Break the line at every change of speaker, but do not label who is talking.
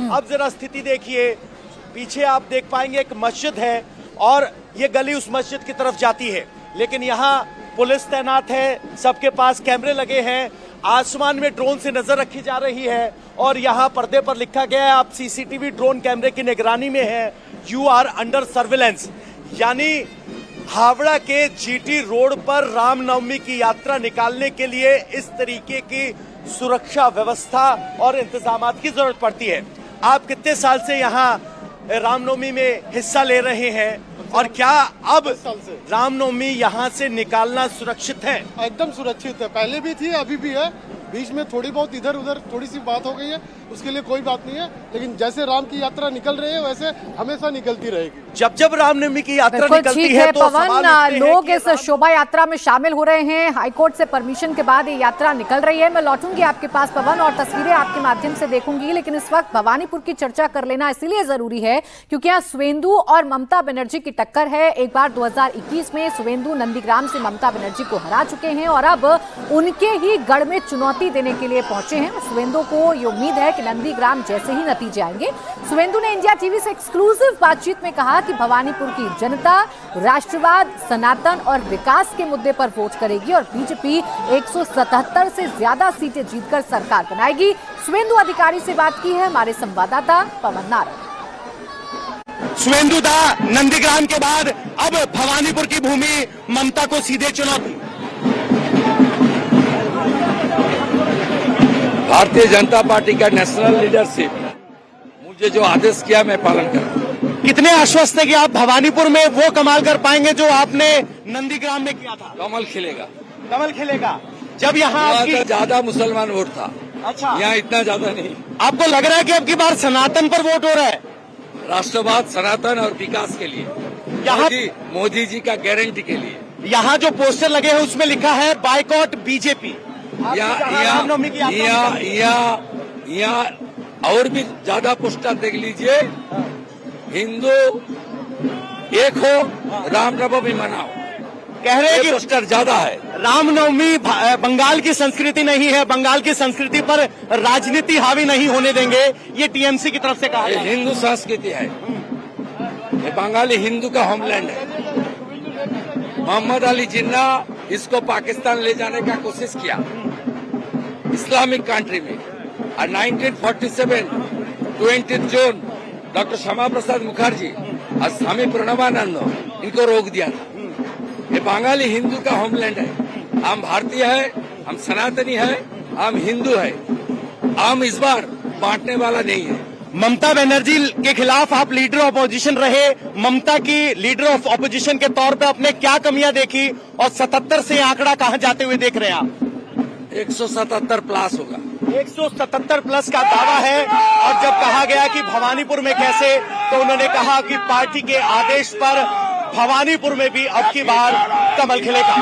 अब जरा स्थिति देखिए, पीछे आप देख पाएंगे एक मस्जिद है और ये गली उस मस्जिद की तरफ जाती है, लेकिन यहाँ पुलिस तैनात है, सबके पास कैमरे लगे हैं, आसमान में ड्रोन से नजर रखी जा रही है और यहाँ पर्दे पर लिखा गया है आप सीसीटीवी ड्रोन कैमरे की निगरानी में है, यू आर अंडर सर्विलेंस। यानी हावड़ा के जीटी रोड पर रामनवमी की यात्रा निकालने के लिए इस तरीके की सुरक्षा व्यवस्था और इंतजामात की जरूरत पड़ती है। आप कितने साल से यहाँ रामनवमी में हिस्सा ले रहे हैं और क्या अब रामनवमी यहाँ से निकालना सुरक्षित है?
एकदम सुरक्षित है, पहले भी थी अभी भी है, बीच में थोड़ी बहुत इधर उधर थोड़ी सी बात हो गई है, उसके लिए कोई बात नहीं है, लेकिन जैसे राम की यात्रा निकल रही है वैसे हमेशा निकलती रहेगी।
जब जब रामनवमी की यात्रा निकलती है तो
पवन, लोग इस शोभा यात्रा में शामिल हो रहे हैं। हाईकोर्ट से परमिशन के बाद ये यात्रा निकल रही है। मैं लौटूंगी आपके पास पवन और तस्वीरें आपके माध्यम से देखूंगी, लेकिन इस वक्त भवानीपुर की चर्चा कर लेना इसलिए जरूरी है क्योंकि यहाँ सुवेंदु और ममता बनर्जी की टक्कर है। एक बार 2021 में सुवेंदु नंदीग्राम से ममता बनर्जी को हरा चुके हैं और अब उनके ही गढ़ में चुनौती देने के लिए पहुंचे हैं। सुवेंदु को ये उम्मीद है कि नंदीग्राम जैसे ही नतीजे आएंगे। सुवेंदु ने इंडिया टीवी से एक्सक्लूसिव बातचीत में कहा कि भवानीपुर की जनता राष्ट्रवाद, सनातन और विकास के मुद्दे पर वोट करेगी और बीजेपी 177 से ज्यादा सीटें जीतकर सरकार बनाएगी। सुवेंदु अधिकारी से बात की है हमारे संवाददाता पवन नारद।
सुवेंदु दा नंदीग्राम के बाद अब भवानीपुर की भूमि ममता को सीधे चुनौती।
भारतीय जनता पार्टी का नेशनल लीडरशिप मुझे जो आदेश किया मैं पालन करूंगा।
कितने आश्वस्त है कि आप भवानीपुर में वो कमाल कर पाएंगे जो आपने नंदीग्राम में किया था?
कमल खिलेगा,
कमल खिलेगा। जब यहाँ
ज्यादा मुसलमान वोट था,
अच्छा,
यहाँ इतना ज्यादा नहीं।
आपको लग रहा है कि अब की बार सनातन पर वोट हो रहा है?
राष्ट्रवाद, सनातन और विकास के लिए,
यहाँ
मोदी जी का गारंटी के लिए।
यहाँ जो पोस्टर लगे हैं उसमें लिखा है बाइकॉट बीजेपी।
यहाँ और भी ज्यादा पोस्टर देख लीजिए, हिंदू एक हो, रामनवमी मनाओ।
कह रहे हैं कि
पोस्टर ज्यादा है।
रामनवमी बंगाल की संस्कृति नहीं है, बंगाल की संस्कृति पर राजनीति हावी नहीं होने देंगे, ये टीएमसी की तरफ से कहा।
ये हिंदू संस्कृति है, ये बंगाली हिंदू का होमलैंड है। मोहम्मद अली जिन्ना इसको पाकिस्तान ले जाने का कोशिश किया इस्लामिक कंट्री में, और 1947 20 जून डॉक्टर श्यामा प्रसाद मुखर्जी और स्वामी प्रणवानंद इनको रोक दिया था। ये बंगाली हिंदू का होमलैंड है। हम भारतीय है, हम सनातनी है, हम हिंदू है। हम इस बार बांटने वाला नहीं है।
ममता बनर्जी के खिलाफ आप लीडर ऑपोजिशन रहे, ममता की लीडर ऑफ ऑपोजिशन के तौर पे आपने क्या कमियां देखी और 77 से आंकड़ा कहां जाते हुए देख रहे हैं आप?
177 प्लस होगा।
177 प्लस का दावा है। और जब कहा गया कि भवानीपुर में कैसे, तो उन्होंने कहा कि पार्टी के आदेश पर भवानीपुर में भी अब की बार कमल खिलेगा।